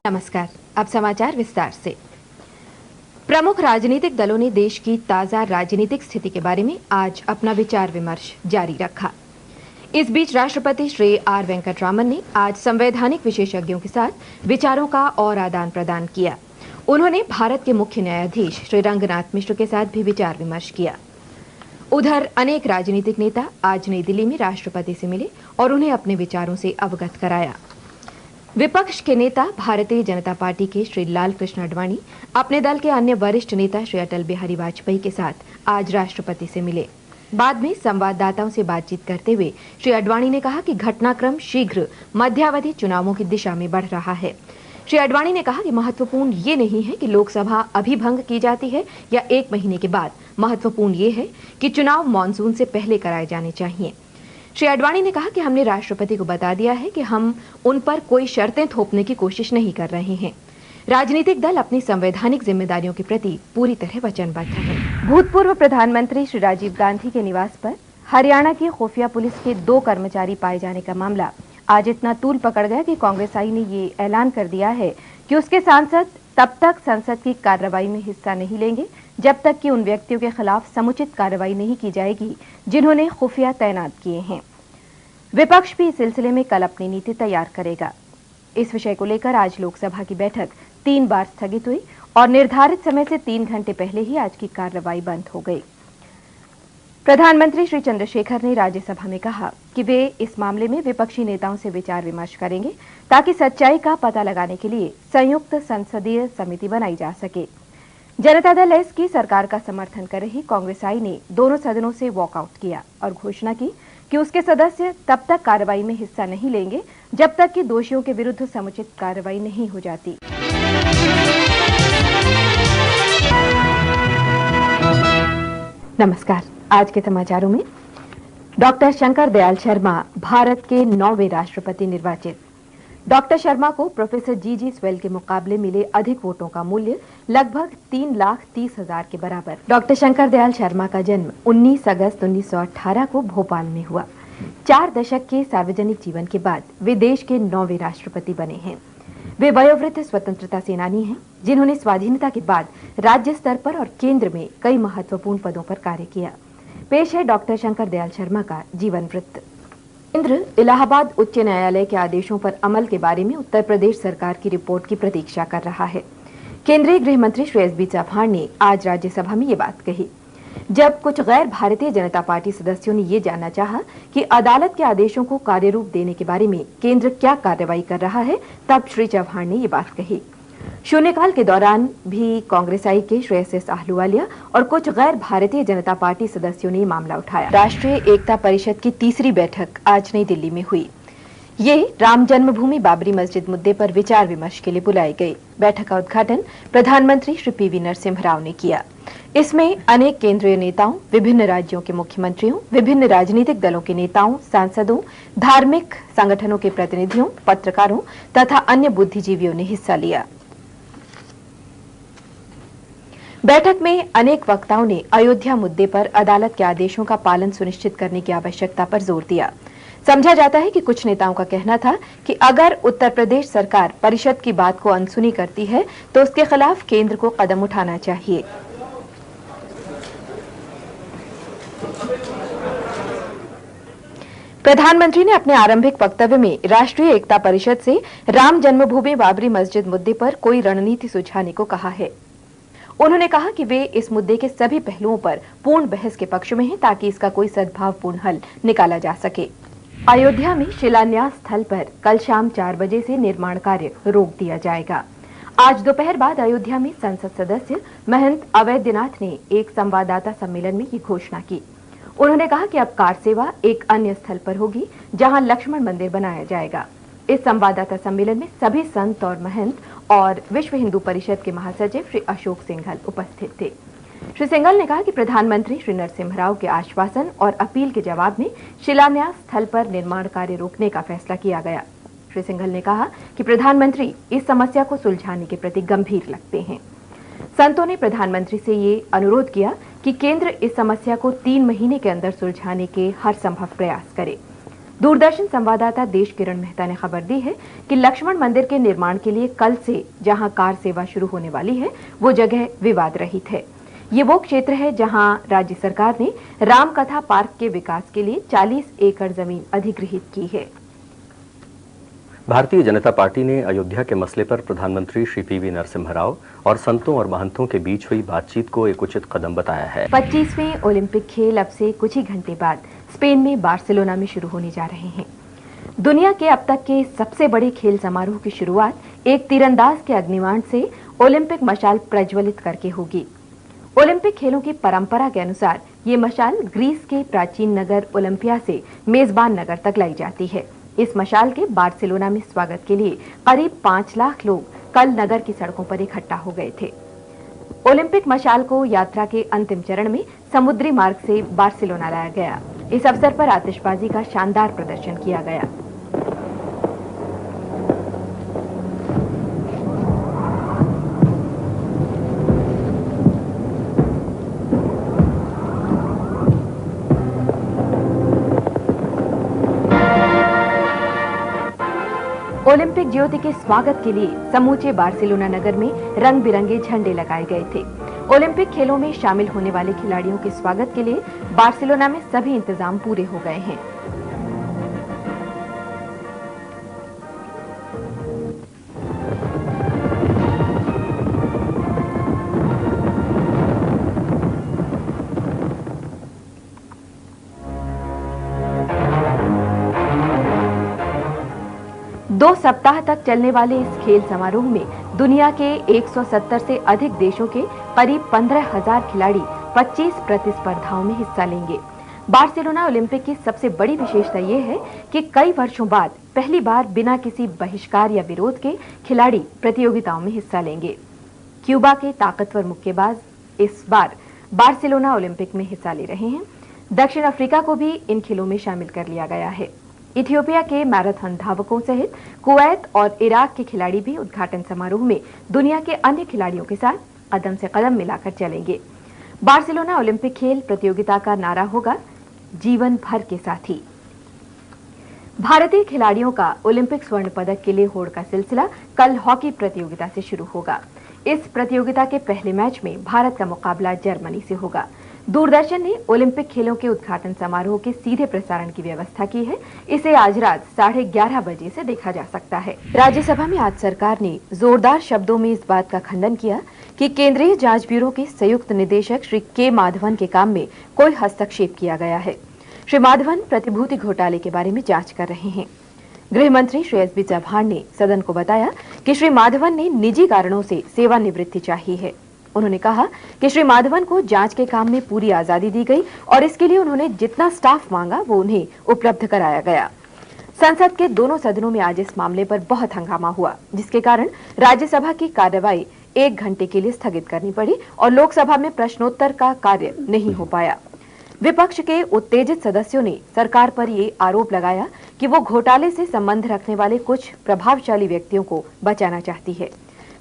नमस्कार। अब समाचार विस्तार से। प्रमुख राजनीतिक दलों ने देश की ताजा राजनीतिक स्थिति के बारे में आज अपना विचार विमर्श जारी रखा। इस बीच राष्ट्रपति श्री आर वेंकटरामन ने आज संवैधानिक विशेषज्ञों के साथ विचारों का और आदान प्रदान किया। उन्होंने भारत के मुख्य न्यायाधीश श्री रंगनाथ मिश्र के साथ भी विचार विमर्श किया। उधर अनेक राजनीतिक नेता आज नई दिल्ली में राष्ट्रपति से मिले और उन्हें अपने विचारों से अवगत कराया। विपक्ष के नेता भारतीय जनता पार्टी के श्री लालकृष्ण आडवाणी अपने दल के अन्य वरिष्ठ नेता श्री अटल बिहारी वाजपेयी के साथ आज राष्ट्रपति से मिले। बाद में संवाददाताओं से बातचीत करते हुए श्री आडवाणी ने कहा कि घटनाक्रम शीघ्र मध्यावधि चुनावों की दिशा में बढ़ रहा है। श्री आडवाणी ने कहा कि महत्वपूर्ण ये नहीं है कि लोकसभा अभी भंग की जाती है या 1 महीने के बाद, महत्वपूर्ण ये है कि चुनाव मानसून से पहले कराए जाने चाहिए। श्री आडवाणी ने कहा कि हमने राष्ट्रपति को बता दिया है कि हम उन पर कोई शर्तें थोपने की कोशिश नहीं कर रहे हैं। राजनीतिक दल अपनी संवैधानिक जिम्मेदारियों के प्रति पूरी तरह वचनबद्ध हैं। भूतपूर्व प्रधानमंत्री श्री राजीव गांधी के निवास पर हरियाणा की खुफिया पुलिस के 2 कर्मचारी पाए जाने का मामला आज इतना तूल पकड़ गया कि कांग्रेस आई ने ये ऐलान कर दिया है कि उसके सांसद तब तक संसद की कार्रवाई में हिस्सा नहीं लेंगे जब तक कि उन व्यक्तियों के खिलाफ समुचित कार्रवाई नहीं की जाएगी जिन्होंने खुफिया तैनात किए हैं। विपक्ष भी इस सिलसिले में कल अपनी नीति तैयार करेगा। इस विषय को लेकर आज लोकसभा की बैठक 3 बार स्थगित हुई और निर्धारित समय से 3 घंटे पहले ही आज की कार्रवाई बंद हो गई। प्रधानमंत्री श्री चंद्रशेखर ने राज्यसभा में कहा कि वे इस मामले में विपक्षी नेताओं से विचार विमर्श करेंगे ताकि सच्चाई का पता लगाने के लिए संयुक्त संसदीय समिति बनाई जा सके। जनता दल एस की सरकार का समर्थन कर रही कांग्रेस आई ने दोनों सदनों से वॉकआउट किया और घोषणा की कि उसके सदस्य तब तक कार्रवाई में हिस्सा नहीं लेंगे जब तक कि दोषियों के विरुद्ध समुचित कार्रवाई नहीं हो जाती। नमस्कार। आज के समाचारों में डॉक्टर शंकर दयाल शर्मा भारत के 9वें राष्ट्रपति निर्वाचित। डॉक्टर शर्मा को प्रोफेसर जी स्वेल के मुकाबले मिले अधिक वोटों का मूल्य लगभग 3,30,000 के बराबर। डॉक्टर शंकर दयाल शर्मा का जन्म 19 अगस्त 1918 को भोपाल में हुआ। 4 दशक के सार्वजनिक जीवन के बाद वे देश के 9वें राष्ट्रपति बने हैं। वे वयोवृद्ध स्वतंत्रता सेनानी हैं जिन्होंने स्वाधीनता के बाद राज्य स्तर पर और केंद्र में कई महत्वपूर्ण पदों पर कार्य किया। पेश है डॉक्टर शंकर दयाल शर्मा का जीवन वृत्त। केंद्र इलाहाबाद उच्च न्यायालय के आदेशों पर अमल के बारे में उत्तर प्रदेश सरकार की रिपोर्ट की प्रतीक्षा कर रहा है। केंद्रीय गृह मंत्री श्री एस बी चौहान ने आज राज्यसभा में ये बात कही। जब कुछ गैर भारतीय जनता पार्टी सदस्यों ने ये जानना चाहा कि अदालत के आदेशों को कार्यरूप देने के बारे में केंद्र क्या कार्रवाई कर रहा है, तब श्री चौहान ने ये बात कही। शून्यकाल के दौरान भी कांग्रेस आई के श्री एस आहलूवालिया और कुछ गैर भारतीय जनता पार्टी सदस्यों ने मामला उठाया। राष्ट्रीय एकता परिषद की 3री बैठक आज नई दिल्ली में हुई। ये राम जन्मभूमि बाबरी मस्जिद मुद्दे पर विचार विमर्श के लिए बुलाई गई। बैठक का उद्घाटन प्रधानमंत्री श्री पीवी नरसिम्हा राव ने किया। इसमें अनेक केंद्रीय नेताओं, विभिन्न राज्यों के मुख्यमंत्रियों, विभिन्न राजनीतिक दलों के नेताओं, सांसदों, धार्मिक संगठनों के प्रतिनिधियों, पत्रकारों तथा अन्य बुद्धिजीवियों ने हिस्सा लिया। बैठक में अनेक वक्ताओं ने अयोध्या मुद्दे पर अदालत के आदेशों का पालन सुनिश्चित करने की आवश्यकता पर जोर दिया। समझा जाता है कि कुछ नेताओं का कहना था कि अगर उत्तर प्रदेश सरकार परिषद की बात को अनसुनी करती है तो उसके खिलाफ केंद्र को कदम उठाना चाहिए। प्रधानमंत्री ने अपने आरंभिक वक्तव्य में राष्ट्रीय एकता परिषद से राम जन्मभूमि बाबरी मस्जिद मुद्दे पर कोई रणनीति सुझाने को कहा है। उन्होंने कहा कि वे इस मुद्दे के सभी पहलुओं पर पूर्ण बहस के पक्ष में हैं ताकि इसका कोई सद्भावपूर्ण हल निकाला जा सके। अयोध्या में शिलान्यास स्थल पर कल शाम 4 बजे से निर्माण कार्य रोक दिया जाएगा। आज दोपहर बाद अयोध्या में संसद सदस्य महंत अवैधनाथ ने एक संवाददाता सम्मेलन में ये घोषणा की। उन्होंने कहा कि अब कार सेवा एक अन्य स्थल पर होगी जहां लक्ष्मण मंदिर बनाया जाएगा। इस संवाददाता सम्मेलन में सभी संत और महंत और विश्व हिंदू परिषद के महासचिव श्री अशोक सिंघल उपस्थित थे। श्री सिंघल ने कहा कि प्रधानमंत्री श्री नरसिम्हा राव के आश्वासन और अपील के जवाब में शिलान्यास स्थल पर निर्माण कार्य रोकने का फैसला किया गया। श्री सिंघल ने कहा कि प्रधानमंत्री इस समस्या को सुलझाने के प्रति गंभीर लगते हैं। संतों ने प्रधानमंत्री से ये अनुरोध किया कि केंद्र इस समस्या को 3 महीने के अंदर सुलझाने के हर संभव प्रयास करे। दूरदर्शन संवाददाता देश किरण मेहता ने खबर दी है कि लक्ष्मण मंदिर के निर्माण के लिए कल से जहां कार सेवा शुरू होने वाली है, वो जगह विवाद रहित है। ये वो क्षेत्र है जहां राज्य सरकार ने रामकथा पार्क के विकास के लिए 40 एकड़ जमीन अधिग्रहित की है। भारतीय जनता पार्टी ने अयोध्या के मसले पर प्रधानमंत्री श्री पीवी नरसिम्हा राव और संतों और महंतों के बीच हुई बातचीत को एक उचित कदम बताया है। 25वें ओलंपिक खेल अब से कुछ ही घंटे बाद स्पेन में बार्सिलोना में शुरू होने जा रहे हैं। दुनिया के अब तक के सबसे बड़े खेल समारोह की शुरुआत एक तीरंदाज के अग्निबाण से ओलंपिक मशाल प्रज्वलित करके होगी। ओलंपिक खेलों की परंपरा के अनुसार ये मशाल ग्रीस के प्राचीन नगर ओलंपिया से मेजबान नगर तक लाई जाती है। इस मशाल के बार्सिलोना में स्वागत के लिए करीब 5 लाख लोग कल नगर की सड़कों पर इकट्ठा हो गए थे। ओलंपिक मशाल को यात्रा के अंतिम चरण में समुद्री मार्ग से बार्सिलोना लाया गया। इस अवसर पर आतिशबाजी का शानदार प्रदर्शन किया गया। ओलंपिक ज्योति के स्वागत के लिए समूचे बार्सिलोना नगर में रंग बिरंगे झंडे लगाए गए थे। ओलंपिक खेलों में शामिल होने वाले खिलाड़ियों के स्वागत के लिए बार्सिलोना में सभी इंतजाम पूरे हो गए हैं। दो सप्ताह तक चलने वाले इस खेल समारोह में दुनिया के 170 से अधिक देशों के करीब 15,000 खिलाड़ी 25 प्रतिस्पर्धाओं में हिस्सा लेंगे। बार्सिलोना ओलंपिक की सबसे बड़ी विशेषता ये है कि कई वर्षों बाद पहली बार बिना किसी बहिष्कार या विरोध के खिलाड़ी प्रतियोगिताओं में हिस्सा लेंगे। क्यूबा के ताकतवर मुक्केबाज इस बार बार्सिलोना ओलंपिक में हिस्सा ले रहे हैं। दक्षिण अफ्रीका को भी इन खेलों में शामिल कर लिया गया है। इथियोपिया के मैराथन धावकों सहित कुवैत और इराक के खिलाड़ी भी उद्घाटन समारोह में दुनिया के अन्य खिलाड़ियों के साथ कदम से कदम मिलाकर चलेंगे। बार्सिलोना ओलंपिक खेल प्रतियोगिता का नारा होगा, जीवन भर के साथी। भारतीय खिलाड़ियों का ओलंपिक स्वर्ण पदक के लिए होड़ का सिलसिला कल हॉकी प्रतियोगिता से शुरू होगा। इस प्रतियोगिता के पहले मैच में भारत का मुकाबला जर्मनी से होगा। दूरदर्शन ने ओलंपिक खेलों के उद्घाटन समारोह के सीधे प्रसारण की व्यवस्था की है। इसे आज रात 11:30 बजे से देखा जा सकता है। राज्यसभा में आज सरकार ने जोरदार शब्दों में इस बात का खंडन किया कि केंद्रीय जांच ब्यूरो के संयुक्त निदेशक श्री के माधवन के काम में कोई हस्तक्षेप किया गया है। श्री माधवन प्रतिभूति घोटाले के बारे में जांच कर रहे हैं। गृह मंत्री श्री एस बी चौहान ने सदन को बताया कि श्री माधवन ने निजी कारणों से सेवानिवृत्ति चाहिए है। उन्होंने कहा कि श्री माधवन को जांच के काम में पूरी आजादी दी गई और इसके लिए उन्होंने जितना स्टाफ मांगा वो उन्हें उपलब्ध कराया गया। संसद के दोनों सदनों में आज इस मामले पर बहुत हंगामा हुआ, जिसके कारण राज्यसभा की कार्यवाही 1 घंटे के लिए स्थगित करनी पड़ी और लोकसभा में प्रश्नोत्तर का कार्य नहीं हो पाया। विपक्ष के उत्तेजित सदस्यों ने सरकार पर ये आरोप लगाया कि वो घोटाले से संबंध रखने वाले कुछ प्रभावशाली व्यक्तियों को बचाना चाहती है,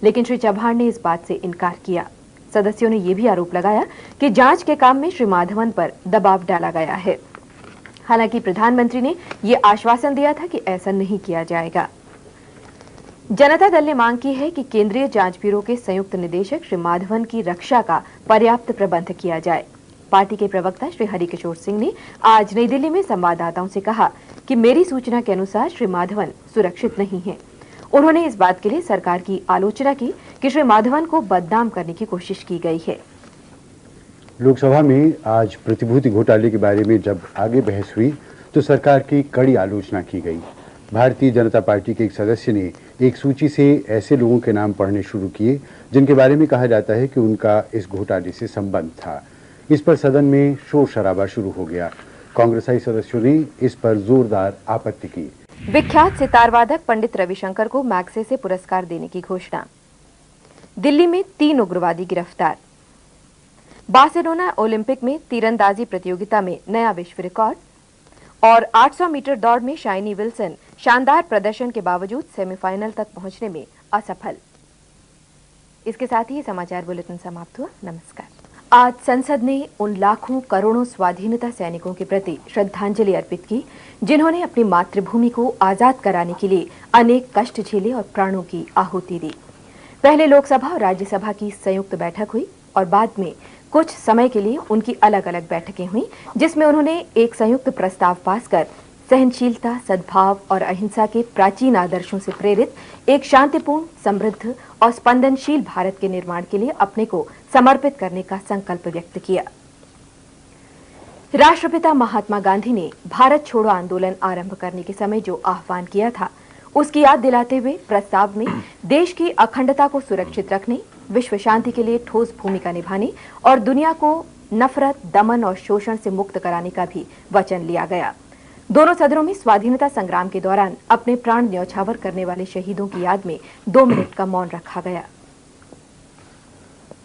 लेकिन श्री चौहान ने इस बात से इनकार किया। सदस्यों ने यह भी आरोप लगाया कि जांच के काम में श्री माधवन पर दबाव डाला गया है। हालांकि प्रधानमंत्री ने यह आश्वासन दिया था कि ऐसा नहीं किया जाएगा। जनता दल ने मांग की है कि केंद्रीय जांच ब्यूरो के संयुक्त निदेशक श्री माधवन की रक्षा का पर्याप्त प्रबंध किया जाए। पार्टी के प्रवक्ता श्री हरिकिशोर सिंह ने आज नई दिल्ली में संवाददाताओं से कहा कि मेरी सूचना के अनुसार श्री माधवन सुरक्षित नहीं है। उन्होंने इस बात के लिए सरकार की आलोचना की कि श्री माधवन को बदनाम करने की कोशिश की गई है। लोकसभा में आज प्रतिभूति घोटाले के बारे में जब आगे बहस हुई तो सरकार की कड़ी आलोचना की गई। भारतीय जनता पार्टी के एक सदस्य ने एक सूची से ऐसे लोगों के नाम पढ़ने शुरू किए जिनके बारे में कहा जाता है कि उनका इस घोटाले से संबंध था। इस पर सदन में शोर शराबा शुरू हो गया। कांग्रेसी सदस्यों ने इस पर जोरदार आपत्ति की। विख्यात सितार वादक पंडित रविशंकर को मैग्से से पुरस्कार देने की घोषणा। दिल्ली में 3 उग्रवादी गिरफ्तार। बार्सिलोना ओलंपिक में तीरंदाजी प्रतियोगिता में नया विश्व रिकॉर्ड और 800 मीटर दौड़ में शाइनी विल्सन शानदार प्रदर्शन के बावजूद सेमीफाइनल तक पहुंचने में असफल। इसके साथ ही समाचार बुलेटिन समाप्त हुआ। नमस्कार। आज संसद ने उन लाखों करोड़ों स्वाधीनता सैनिकों के प्रति श्रद्धांजलि अर्पित की जिन्होंने अपनी मातृभूमि को आजाद कराने के लिए अनेक कष्ट झेले और प्राणों की आहुति दी। पहले लोकसभा और राज्यसभा की संयुक्त बैठक हुई और बाद में कुछ समय के लिए उनकी अलग अलग बैठकें हुई, जिसमें उन्होंने एक संयुक्त प्रस्ताव पास कर सहनशीलता, सद्भाव और अहिंसा के प्राचीन आदर्शों से प्रेरित एक शांतिपूर्ण, समृद्ध और स्पंदनशील भारत के निर्माण के लिए अपने को समर्पित करने का संकल्प व्यक्त किया। राष्ट्रपिता महात्मा गांधी ने भारत छोड़ो आंदोलन आरंभ करने के समय जो आह्वान किया था, उसकी याद दिलाते हुए प्रस्ताव में देश की अखंडता को सुरक्षित रखने, विश्व शांति के लिए ठोस भूमिका निभाने और दुनिया को नफरत, दमन और शोषण से मुक्त कराने का भी वचन लिया गया। दोनों सदनों में स्वाधीनता संग्राम के दौरान अपने प्राण न्यौछावर करने वाले शहीदों की याद में 2 मिनट का मौन रखा गया।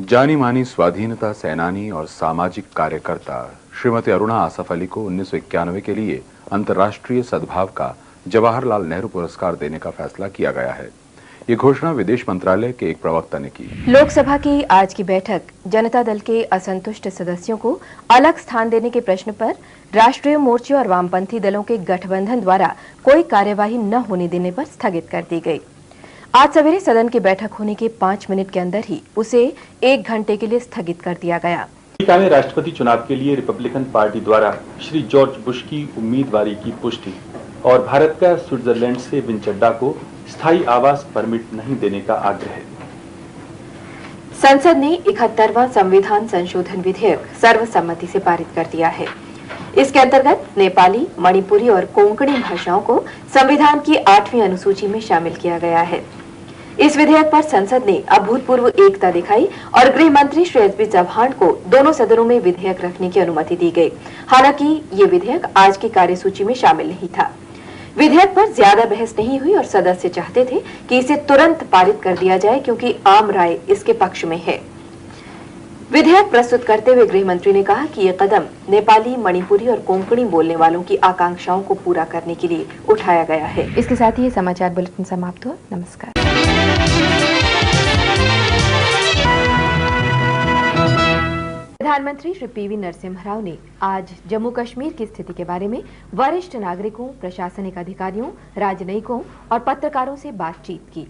जानी मानी स्वाधीनता सेनानी और सामाजिक कार्यकर्ता श्रीमती अरुणा आसफ अली को 1991 के लिए अंतर्राष्ट्रीय सद्भाव का जवाहरलाल नेहरू पुरस्कार देने का फैसला किया गया है। ये घोषणा विदेश मंत्रालय के एक प्रवक्ता ने की। लोकसभा की आज की बैठक जनता दल के असंतुष्ट सदस्यों को अलग स्थान देने के प्रश्न पर राष्ट्रीय मोर्चे और वामपंथी दलों के गठबंधन द्वारा कोई कार्यवाही न होने देने पर स्थगित कर दी गई। आज सवेरे सदन की बैठक होने के 5 मिनट के अंदर ही उसे 1 घंटे के लिए स्थगित कर दिया गया। अमेरिका में राष्ट्रपति चुनाव के लिए रिपब्लिकन पार्टी द्वारा श्री जॉर्ज बुश की उम्मीदवारी की पुष्टि और भारत का स्विट्जरलैंड से विन चड्डा को स्थायी आवास परमिट नहीं देने का आग्रह। संसद ने 71वां संविधान संशोधन विधेयक सर्वसम्मति से पारित कर दिया है। इसके अंतर्गत नेपाली, मणिपुरी और कोंकणी भाषाओं को संविधान की 8वीं अनुसूची में शामिल किया गया है। इस विधेयक पर संसद ने अभूतपूर्व एकता दिखाई और गृह मंत्री श्री एस.बी. चौहान को दोनों सदनों में विधेयक रखने की अनुमति दी गई। हालांकि ये विधेयक आज की कार्यसूची में शामिल नहीं था। विधेयक पर ज्यादा बहस नहीं हुई और सदस्य चाहते थे कि इसे तुरंत पारित कर दिया जाए क्योंकि आम राय इसके पक्ष में है। विधेयक प्रस्तुत करते हुए गृह मंत्री ने कहा कि यह कदम नेपाली, मणिपुरी और कोंकणी बोलने वालों की आकांक्षाओं को पूरा करने के लिए उठाया गया है। इसके साथ ही ये समाचार बुलेटिन समाप्त हुआ। नमस्कार। प्रधानमंत्री श्री पीवी नरसिम्हा राव ने आज जम्मू कश्मीर की स्थिति के बारे में वरिष्ठ नागरिकों, प्रशासनिक अधिकारियों, राजनयिकों और पत्रकारों से बातचीत की।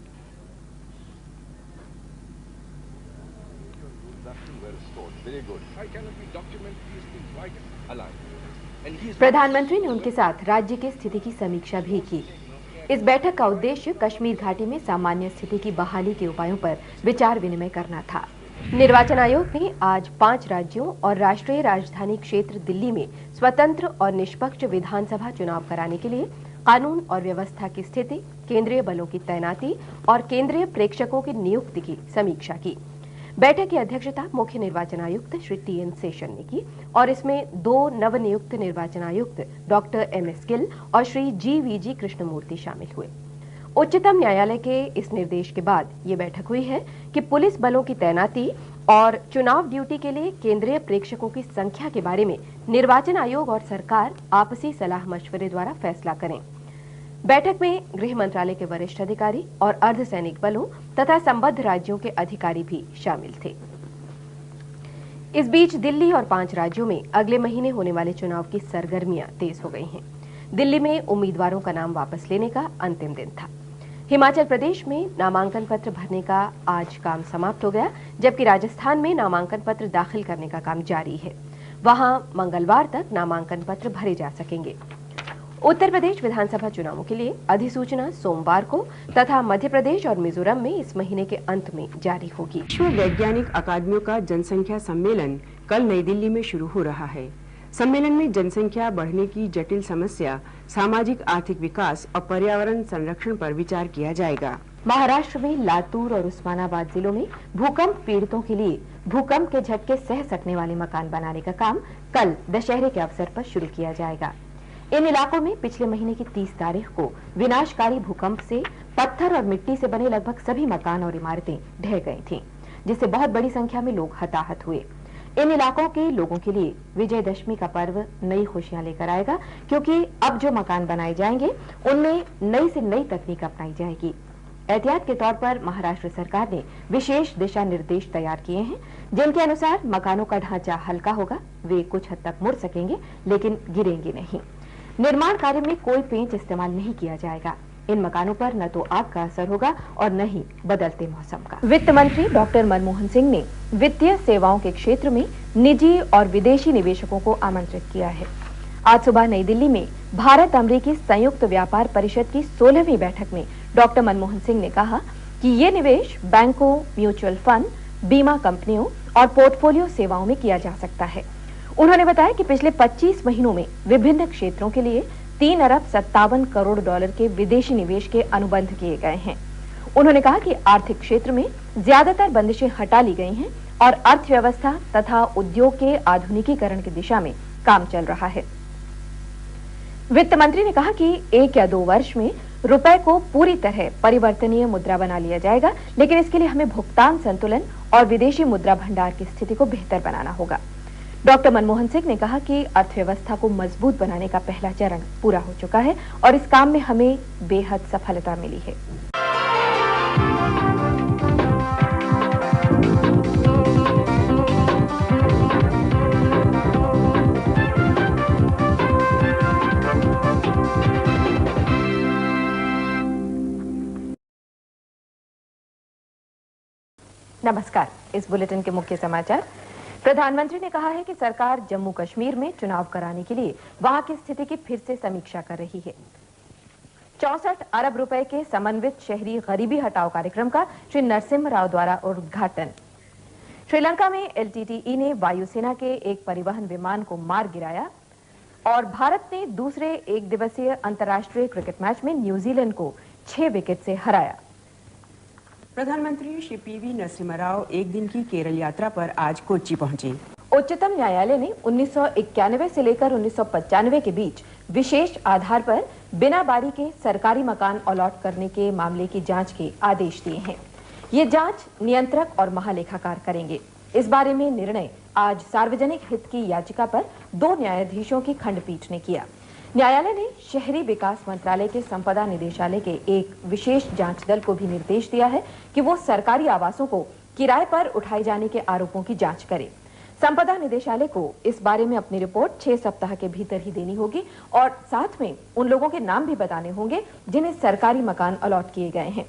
प्रधानमंत्री ने उनके साथ राज्य की स्थिति की समीक्षा भी की। इस बैठक का उद्देश्य कश्मीर घाटी में सामान्य स्थिति की बहाली के उपायों पर विचार विनिमय करना था। निर्वाचन आयोग ने आज 5 राज्यों और राष्ट्रीय राजधानी क्षेत्र दिल्ली में स्वतंत्र और निष्पक्ष विधानसभा चुनाव कराने के लिए कानून और व्यवस्था की स्थिति, केंद्रीय बलों की तैनाती और केंद्रीय प्रेक्षकों की नियुक्ति की समीक्षा की। बैठक की अध्यक्षता मुख्य निर्वाचन आयुक्त श्री टी.एन. शेषन ने की और इसमें 2 नवनियुक्त निर्वाचन आयुक्त डॉक्टर एम.एस. गिल और श्री जी.वी.जी. कृष्णमूर्ति शामिल हुए। उच्चतम न्यायालय के इस निर्देश के बाद ये बैठक हुई है कि पुलिस बलों की तैनाती और चुनाव ड्यूटी के लिए केंद्रीय प्रेक्षकों की संख्या के बारे में निर्वाचन आयोग और सरकार आपसी सलाह मशवरे द्वारा फैसला करें। बैठक में गृह मंत्रालय के वरिष्ठ अधिकारी और अर्धसैनिक बलों तथा संबद्ध राज्यों के अधिकारी भी शामिल थे। इस बीच दिल्ली और 5 राज्यों में अगले महीने होने वाले चुनाव की सरगर्मियां तेज हो गई हैं। दिल्ली में उम्मीदवारों का नाम वापस लेने का अंतिम दिन था। हिमाचल प्रदेश में नामांकन पत्र भरने का आज काम समाप्त हो गया, जबकि राजस्थान में नामांकन पत्र दाखिल करने का काम जारी है। वहां मंगलवार तक नामांकन पत्र भरे जा सकेंगे। उत्तर प्रदेश विधानसभा चुनावों के लिए अधिसूचना सोमवार को तथा मध्य प्रदेश और मिजोरम में इस महीने के अंत में जारी होगी। विश्व वैज्ञानिक अकादमियों का जनसंख्या सम्मेलन कल नई दिल्ली में शुरू हो रहा है। सम्मेलन में जनसंख्या बढ़ने की जटिल समस्या, सामाजिक आर्थिक विकास और पर्यावरण संरक्षण पर विचार किया जाएगा। महाराष्ट्र में लातूर और उस्मानाबाद जिलों में भूकंप पीड़ितों के लिए भूकंप के झटके सह सकने वाले मकान बनाने का काम कल दशहरे के अवसर पर शुरू किया जाएगा। इन इलाकों में पिछले महीने की 30 तारीख को विनाशकारी भूकंप से पत्थर और मिट्टी से बने लगभग सभी मकान और इमारतें ढह गई थीं, जिससे बहुत बड़ी संख्या में लोग हताहत हुए। इन इलाकों के लोगों के लिए विजयदशमी का पर्व नई खुशियां लेकर आएगा, क्योंकि अब जो मकान बनाए जाएंगे उनमें नई से नई तकनीक अपनाई जाएगी। एहतियात के तौर पर महाराष्ट्र सरकार ने विशेष दिशा निर्देश तैयार किए हैं, जिनके अनुसार मकानों का ढांचा हल्का होगा, वे कुछ हद तक मुड़ सकेंगे लेकिन गिरेंगे नहीं। निर्माण कार्य में कोई पेंच इस्तेमाल नहीं किया जाएगा। इन मकानों पर न तो आग का असर होगा और न ही बदलते मौसम का। वित्त मंत्री डॉक्टर मनमोहन सिंह ने वित्तीय सेवाओं के क्षेत्र में निजी और विदेशी निवेशकों को आमंत्रित किया है। आज सुबह नई दिल्ली में भारत अमेरिकी संयुक्त व्यापार परिषद की 16वीं बैठक में डॉक्टर मनमोहन सिंह ने कहा कि ये निवेश बैंकों, म्यूचुअल फंड, बीमा कंपनियों और पोर्टफोलियो सेवाओं में किया जा सकता है। उन्होंने बताया कि पिछले 25 महीनों में विभिन्न क्षेत्रों के लिए 3 अरब 57 करोड़ डॉलर के विदेशी निवेश के अनुबंध किए गए हैं। उन्होंने कहा कि आर्थिक क्षेत्र में ज्यादातर बंदिशें हटा ली गई हैं और अर्थव्यवस्था तथा उद्योग के आधुनिकीकरण की दिशा में काम चल रहा है। वित्त मंत्री ने कहा कि 1 या 2 वर्ष में रुपए को पूरी तरह परिवर्तनीय मुद्रा बना लिया जाएगा, लेकिन इसके लिए हमें भुगतान संतुलन और विदेशी मुद्रा भंडार की स्थिति को बेहतर बनाना होगा। डॉक्टर मनमोहन सिंह ने कहा कि अर्थव्यवस्था को मजबूत बनाने का पहला चरण पूरा हो चुका है और इस काम में हमें बेहद सफलता मिली है। नमस्कार, इस बुलेटिन के मुख्य समाचार। प्रधानमंत्री ने कहा है कि सरकार जम्मू कश्मीर में चुनाव कराने के लिए वहां की स्थिति की फिर से समीक्षा कर रही है। 64 अरब रुपए के समन्वित शहरी गरीबी हटाओ कार्यक्रम का श्री नरसिम्हा राव द्वारा उद्घाटन। श्रीलंका में LTTE ने वायुसेना के एक परिवहन विमान को मार गिराया और भारत ने दूसरे एक दिवसीय अंतर्राष्ट्रीय क्रिकेट मैच में न्यूजीलैंड को 6 विकेट से हराया। प्रधानमंत्री श्री PV नरसिम्हा राव एक दिन की केरल यात्रा पर आज कोच्चि पहुंचे। उच्चतम न्यायालय ने 1991 से लेकर 1995 के बीच विशेष आधार पर बिना बारी के सरकारी मकान अलॉट करने के मामले की जांच के आदेश दिए हैं। ये जांच नियंत्रक और महालेखाकार करेंगे। इस बारे में निर्णय आज सार्वजनिक हित की याचिका पर 2 न्यायाधीशों की खंडपीठ ने किया। न्यायालय ने शहरी विकास मंत्रालय के संपदा निदेशालय के एक विशेष जांच दल को भी निर्देश दिया है कि वो सरकारी आवासों को किराए पर उठाए जाने के आरोपों की जांच करे। संपदा निदेशालय को इस बारे में अपनी रिपोर्ट 6 सप्ताह के भीतर ही देनी होगी और साथ में उन लोगों के नाम भी बताने होंगे जिन्हें सरकारी मकान अलॉट किए गए हैं।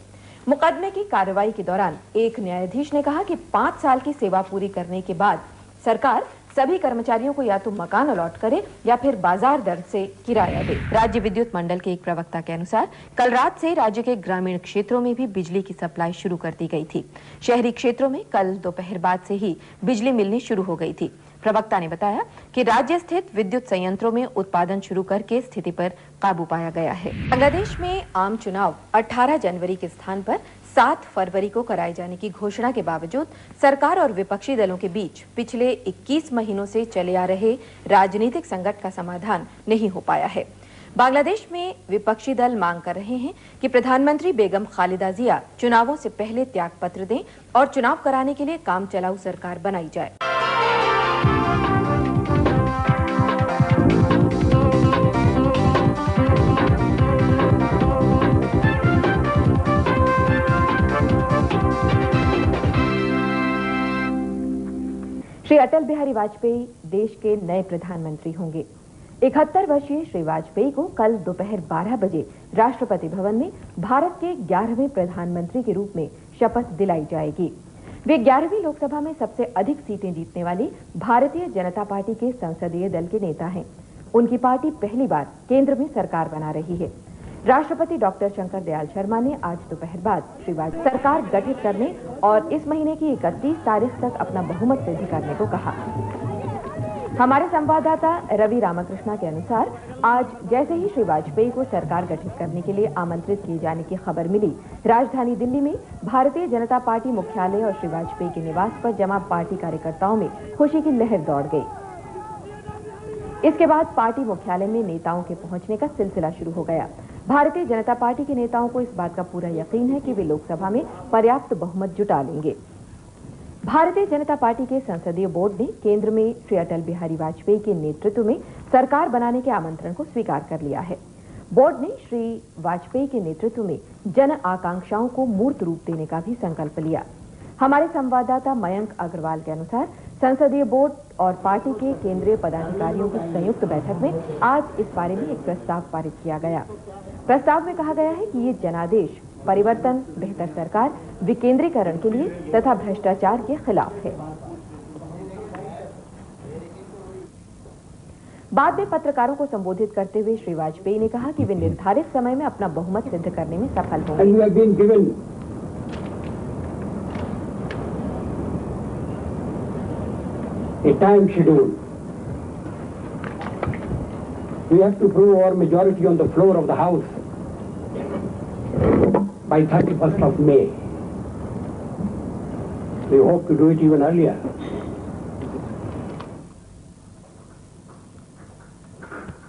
मुकदमे की कार्रवाई के दौरान एक न्यायाधीश ने कहा कि 5 साल की सेवा पूरी करने के बाद सरकार सभी कर्मचारियों को या तो मकान अलॉट करे या फिर बाजार दर से किराया दे। राज्य विद्युत मंडल के एक प्रवक्ता के अनुसार कल रात से राज्य के ग्रामीण क्षेत्रों में भी बिजली की सप्लाई शुरू कर दी गई थी। शहरी क्षेत्रों में कल दोपहर बाद से ही बिजली मिलनी शुरू हो गई थी। प्रवक्ता ने बताया कि राज्य स्थित विद्युत संयंत्रों में उत्पादन शुरू करके स्थिति पर काबू पाया गया है। बांग्लादेश में आम चुनाव 18 जनवरी के स्थान पर 7 फरवरी को कराए जाने की घोषणा के बावजूद सरकार और विपक्षी दलों के बीच पिछले 21 महीनों से चले आ रहे राजनीतिक संकट का समाधान नहीं हो पाया है। बांग्लादेश में विपक्षी दल मांग कर रहे हैं कि प्रधानमंत्री बेगम खालिदा जिया चुनावों से पहले त्यागपत्र दें और चुनाव कराने के लिए काम चलाऊ सरकार बनाई जाए। श्री अटल बिहारी वाजपेयी देश के नए प्रधानमंत्री होंगे। 71 वर्षीय श्री वाजपेयी को कल दोपहर 12 बजे राष्ट्रपति भवन में भारत के 11वें प्रधानमंत्री के रूप में शपथ दिलाई जाएगी। वे 11वीं लोकसभा में सबसे अधिक सीटें जीतने वाली भारतीय जनता पार्टी के संसदीय दल के नेता हैं। उनकी पार्टी पहली बार केंद्र में सरकार बना रही है। राष्ट्रपति डॉक्टर शंकर दयाल शर्मा ने आज दोपहर बाद श्री वाजपेयी सरकार गठित करने और इस महीने की 31 तारीख तक अपना बहुमत सिद्ध करने को कहा। हमारे संवाददाता रवि रामकृष्णा के अनुसार आज जैसे ही श्री वाजपेयी को सरकार गठित करने के लिए आमंत्रित किए जाने की खबर मिली, राजधानी दिल्ली में भारतीय जनता पार्टी मुख्यालय और श्री वाजपेयी के निवास पर जमा पार्टी कार्यकर्ताओं में खुशी की लहर दौड़ गई। इसके बाद पार्टी मुख्यालय में नेताओं के पहुंचने का सिलसिला शुरू हो गया। भारतीय जनता पार्टी के नेताओं को इस बात का पूरा यकीन है कि वे लोकसभा में पर्याप्त बहुमत जुटा लेंगे। भारतीय जनता पार्टी के संसदीय बोर्ड ने केंद्र में श्री अटल बिहारी वाजपेयी के नेतृत्व में सरकार बनाने के आमंत्रण को स्वीकार कर लिया है। बोर्ड ने श्री वाजपेयी के नेतृत्व में जन आकांक्षाओं को मूर्त रूप देने का भी संकल्प लिया। हमारे संवाददाता मयंक अग्रवाल के अनुसार संसदीय बोर्ड और पार्टी के केंद्रीय पदाधिकारियों की संयुक्त बैठक में आज इस बारे में एक प्रस्ताव पारित किया गया। प्रस्ताव में कहा गया है कि ये जनादेश परिवर्तन, बेहतर सरकार, विकेंद्रीकरण के लिए तथा भ्रष्टाचार के खिलाफ है। बाद में पत्रकारों को संबोधित करते हुए श्री वाजपेयी ने कहा कि वे निर्धारित समय में अपना बहुमत सिद्ध करने में सफल होंगे। A time schedule. We have to prove our majority on the floor of the House by 31st of May. We hope to do it even earlier.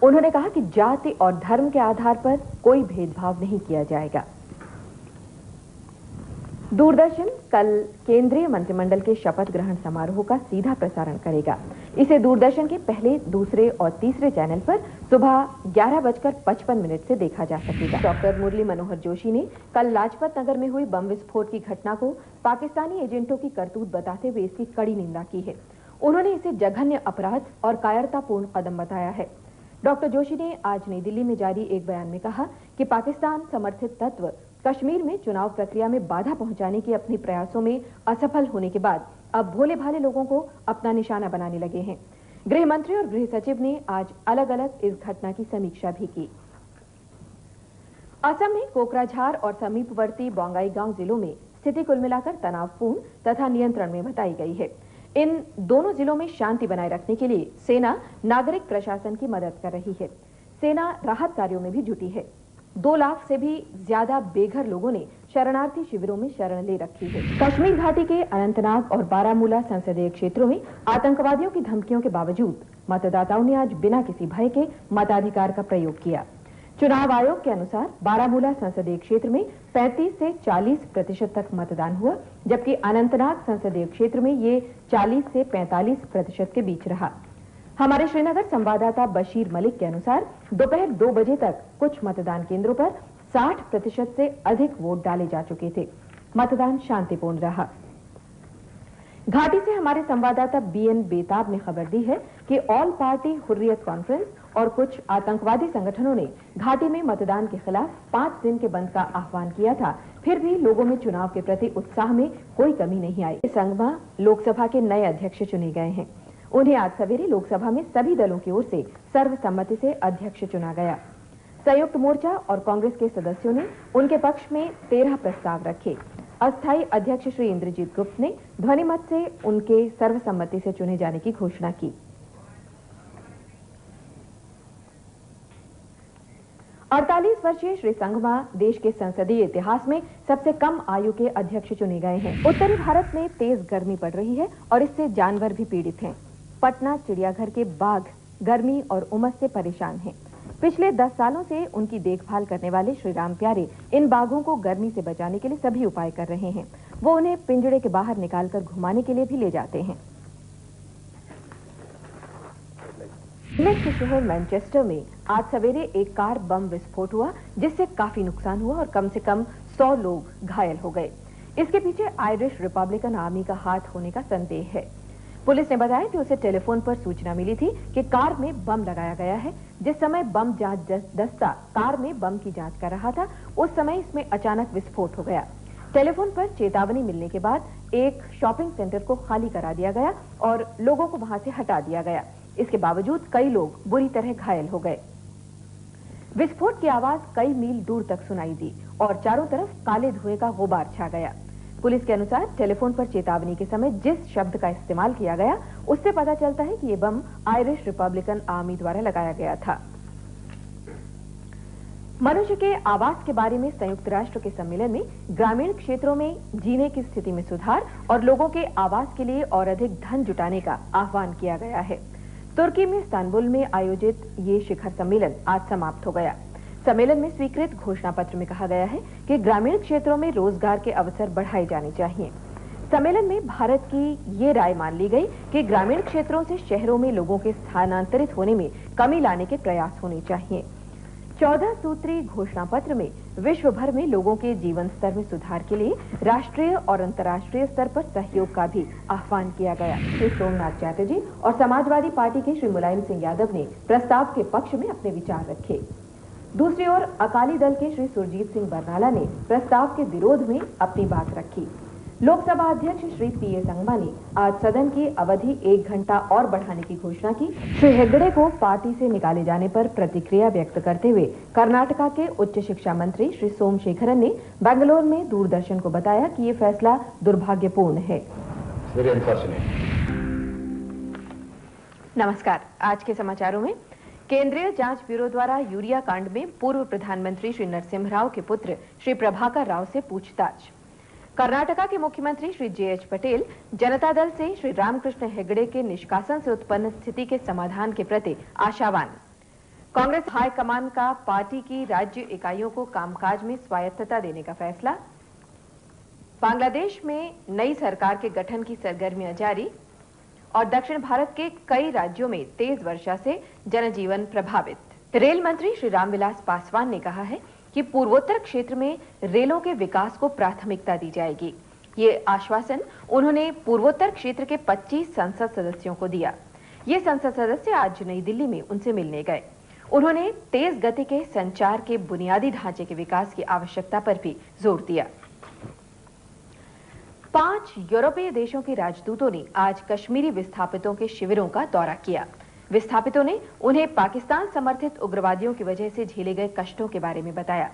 उन्होंने कहा कि जाति और धर्म के आधार पर कोई भेदभाव नहीं किया जाएगा। दूरदर्शन कल केंद्रीय मंत्रिमंडल के शपथ ग्रहण समारोह का सीधा प्रसारण करेगा। इसे दूरदर्शन के पहले, दूसरे और तीसरे चैनल पर सुबह 11:55 से देखा जा सकेगा। डॉक्टर मुरली मनोहर जोशी ने कल लाजपत नगर में हुई बम विस्फोट की घटना को पाकिस्तानी एजेंटों की करतूत बताते हुए इसकी कड़ी निंदा की है। उन्होंने इसे जघन्य अपराध और कायरतापूर्ण कदम बताया है। डॉक्टर जोशी ने आज नई दिल्ली में जारी एक बयान में कहा कि पाकिस्तान समर्थित तत्व कश्मीर में चुनाव प्रक्रिया में बाधा पहुंचाने के अपने प्रयासों में असफल होने के बाद अब भोले भाले लोगों को अपना निशाना बनाने लगे हैं। गृह मंत्री और गृह सचिव ने आज अलग अलग इस घटना की समीक्षा भी की। असम में कोकराझार और समीपवर्ती बोंगाईगांव जिलों में स्थिति कुल मिलाकर तनावपूर्ण तथा नियंत्रण में बताई गई है। इन दोनों जिलों में शांति बनाए रखने के लिए सेना नागरिक प्रशासन की मदद कर रही है। सेना राहत कार्यों में भी जुटी है। 2 लाख से भी ज्यादा बेघर लोगों ने शरणार्थी शिविरों में शरण ले रखी है। कश्मीर घाटी के अनंतनाग और बारामूला संसदीय क्षेत्रों में आतंकवादियों की धमकियों के बावजूद मतदाताओं ने आज बिना किसी भय के मताधिकार का प्रयोग किया। चुनाव आयोग के अनुसार बारामूला संसदीय क्षेत्र में 35 से 40% तक मतदान हुआ, जबकि अनंतनाग संसदीय क्षेत्र में ये 40 से 45% के बीच रहा। हमारे श्रीनगर संवाददाता बशीर मलिक के अनुसार दोपहर 2 बजे तक कुछ मतदान केंद्रों पर 60% से अधिक वोट डाले जा चुके थे। मतदान शांतिपूर्ण रहा। घाटी से हमारे संवाददाता बीएन बेताब ने खबर दी है कि ऑल पार्टी हुर्रियत कॉन्फ्रेंस और कुछ आतंकवादी संगठनों ने घाटी में मतदान के खिलाफ 5 दिन के बंद का आह्वान किया था। फिर भी लोगों में चुनाव के प्रति उत्साह में कोई कमी नहीं आई। संगमा लोकसभा के नए अध्यक्ष चुने गए हैं। उन्हें आज सवेरे लोकसभा में सभी दलों की ओर से सर्वसम्मति से अध्यक्ष चुना गया। संयुक्त मोर्चा और कांग्रेस के सदस्यों ने उनके पक्ष में 13 प्रस्ताव रखे। अस्थायी अध्यक्ष श्री इंद्रजीत गुप्त ने ध्वनिमत से उनके सर्वसम्मति से चुने जाने की घोषणा की। 48 वर्षीय श्री संगमा देश के संसदीय इतिहास में सबसे कम आयु के अध्यक्ष चुने गए हैं। उत्तरी भारत में तेज गर्मी पड़ रही है और इससे जानवर भी पीड़ित हैं। पटना चिड़ियाघर के बाघ गर्मी और उमस से परेशान हैं। पिछले 10 सालों से उनकी देखभाल करने वाले श्री राम प्यारे इन बाघों को गर्मी से बचाने के लिए सभी उपाय कर रहे हैं। वो उन्हें पिंजड़े के बाहर निकालकर घुमाने के लिए भी ले जाते हैं। इंग्लैंड के शहर मैनचेस्टर में आज सवेरे एक कार बम विस्फोट हुआ, जिससे काफी नुकसान हुआ और कम से कम 100 लोग घायल हो गए। इसके पीछे आयरिश रिपब्लिकन आर्मी का हाथ होने का संदेह है। पुलिस ने बताया कि उसे टेलीफोन पर सूचना मिली थी कि कार में बम लगाया गया है। जिस समय बम जांच दस्ता कार में बम की जांच कर रहा था, उस समय इसमें अचानक विस्फोट हो गया। टेलीफोन पर चेतावनी मिलने के बाद एक शॉपिंग सेंटर को खाली करा दिया गया और लोगों को वहां से हटा दिया गया। इसके बावजूद कई लोग बुरी तरह घायल हो गए। विस्फोट की आवाज कई मील दूर तक सुनाई दी और चारों तरफ काले धुएं का गुबार छा गया। पुलिस के अनुसार टेलीफोन पर चेतावनी के समय जिस शब्द का इस्तेमाल किया गया, उससे पता चलता है कि यह बम आयरिश रिपब्लिकन आर्मी द्वारा लगाया गया था। मनुष्य के आवास के बारे में संयुक्त राष्ट्र के सम्मेलन में ग्रामीण क्षेत्रों में जीने की स्थिति में सुधार और लोगों के आवास के लिए और अधिक धन जुटाने का आह्वान किया गया है। तुर्की में इस्तांबुल में आयोजित ये शिखर सम्मेलन आज समाप्त हो गया। सम्मेलन में स्वीकृत घोषणा पत्र में कहा गया है कि ग्रामीण क्षेत्रों में रोजगार के अवसर बढ़ाए जाने चाहिए। सम्मेलन में भारत की ये राय मान ली गई कि ग्रामीण क्षेत्रों से शहरों में लोगों के स्थानांतरित होने में कमी लाने के प्रयास होने चाहिए। 14 सूत्री घोषणा पत्र में विश्व भर में लोगों के जीवन स्तर में सुधार के लिए राष्ट्रीय और अंतर्राष्ट्रीय स्तर पर सहयोग का भी आह्वान किया गया। श्री सोमनाथ चैटर्जी और समाजवादी पार्टी के श्री मुलायम सिंह यादव ने प्रस्ताव के पक्ष में अपने विचार रखे। दूसरी ओर अकाली दल के श्री सुरजीत सिंह बरनाला ने प्रस्ताव के विरोध में अपनी बात रखी। लोकसभा अध्यक्ष श्री पीए संगमा ने आज सदन की अवधि 1 घंटा और बढ़ाने की घोषणा की। श्री हेगड़े को पार्टी से निकाले जाने पर प्रतिक्रिया व्यक्त करते हुए कर्नाटका के उच्च शिक्षा मंत्री श्री सोमशेखरन ने बेंगलुरु में दूरदर्शन को बताया कि ये फैसला दुर्भाग्यपूर्ण है। नमस्कार, आज के समाचारों में केंद्रीय जांच ब्यूरो द्वारा यूरिया कांड में पूर्व प्रधानमंत्री श्री नरसिम्हा राव के पुत्र श्री प्रभाकर राव से पूछताछ। कर्नाटका के मुख्यमंत्री श्री जे.एच. पटेल जनता दल से श्री रामकृष्ण हेगड़े के निष्कासन से उत्पन्न स्थिति के समाधान के प्रति आशावान। कांग्रेस हाईकमान का पार्टी की राज्य इकाइयों को कामकाज में स्वायत्तता देने का फैसला। बांग्लादेश में नई सरकार के गठन की सरगर्मियां जारी और दक्षिण भारत के कई राज्यों में तेज वर्षा से जनजीवन प्रभावित। रेल मंत्री श्री रामविलास पासवान ने कहा है कि पूर्वोत्तर क्षेत्र में रेलों के विकास को प्राथमिकता दी जाएगी। ये आश्वासन उन्होंने पूर्वोत्तर क्षेत्र के 25 संसद सदस्यों को दिया। ये संसद सदस्य आज नई दिल्ली में उनसे मिलने गए। उन्होंने तेज गति के संचार के बुनियादी ढांचे के विकास की आवश्यकता पर भी जोर दिया। 5 यूरोपीय देशों के राजदूतों ने आज कश्मीरी विस्थापितों के शिविरों का दौरा किया। विस्थापितों ने उन्हें पाकिस्तान समर्थित उग्रवादियों की वजह से झेले गए कष्टों के बारे में बताया।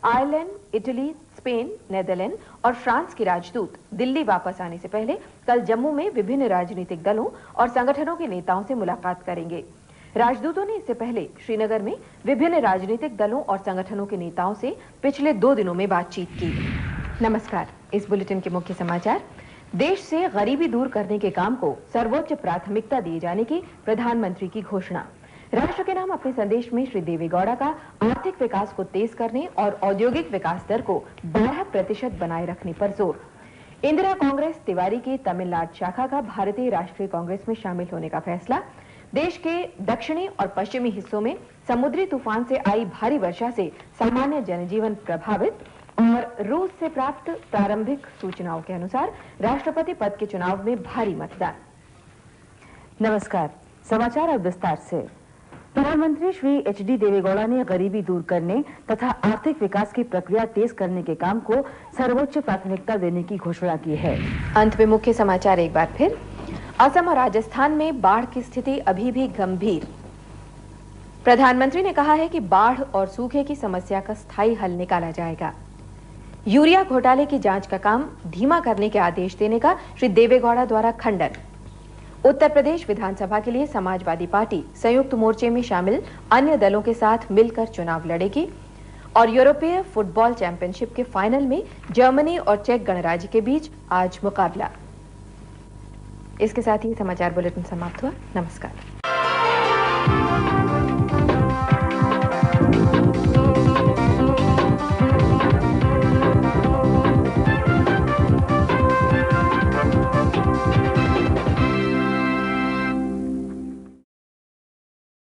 आयरलैंड, इटली, स्पेन, नीदरलैंड और फ्रांस के राजदूत दिल्ली वापस आने से पहले कल जम्मू में विभिन्न राजनीतिक दलों और संगठनों के नेताओं से मुलाकात करेंगे। राजदूतों ने इससे पहले श्रीनगर में विभिन्न राजनीतिक दलों और संगठनों के नेताओं से पिछले 2 दिनों में बातचीत की। नमस्कार, इस बुलेटिन के मुख्य समाचार। देश से गरीबी दूर करने के काम को सर्वोच्च प्राथमिकता दिए जाने की प्रधानमंत्री की घोषणा। राष्ट्र के नाम अपने संदेश में श्री देवेगौड़ा का आर्थिक विकास को तेज करने और औद्योगिक विकास दर को 12% बनाए रखने पर जोर। इंदिरा कांग्रेस तिवारी के तमिलनाडु शाखा का भारतीय राष्ट्रीय कांग्रेस में शामिल होने का फैसला। देश के दक्षिणी और पश्चिमी हिस्सों में समुद्री तूफान से आई भारी वर्षा से सामान्य जनजीवन प्रभावित और रूस से प्राप्त प्रारंभिक सूचनाओं के अनुसार राष्ट्रपति पद के चुनाव में भारी मतदान। नमस्कार, समाचार अब विस्तार से। प्रधानमंत्री श्री एच.डी. देवेगौड़ा ने गरीबी दूर करने तथा आर्थिक विकास की प्रक्रिया तेज करने के काम को सर्वोच्च प्राथमिकता देने की घोषणा की है। अंत में मुख्य समाचार एक बार फिर। असम और राजस्थान में बाढ़ की स्थिति अभी भी गंभीर। प्रधानमंत्री ने कहा है कि बाढ़ और सूखे की समस्या का स्थायी हल निकाला जाएगा। यूरिया घोटाले की जांच का काम धीमा करने के आदेश देने का श्री देवेगौड़ा द्वारा खंडन। उत्तर प्रदेश विधानसभा के लिए समाजवादी पार्टी संयुक्त मोर्चे में शामिल अन्य दलों के साथ मिलकर चुनाव लड़ेगी। और यूरोपीय फुटबॉल चैंपियनशिप के फाइनल में जर्मनी और चेक गणराज्य के बीच आज मुकाबला। इसके साथ ही समाचार बुलेटिन समाप्त हुआ। नमस्कार।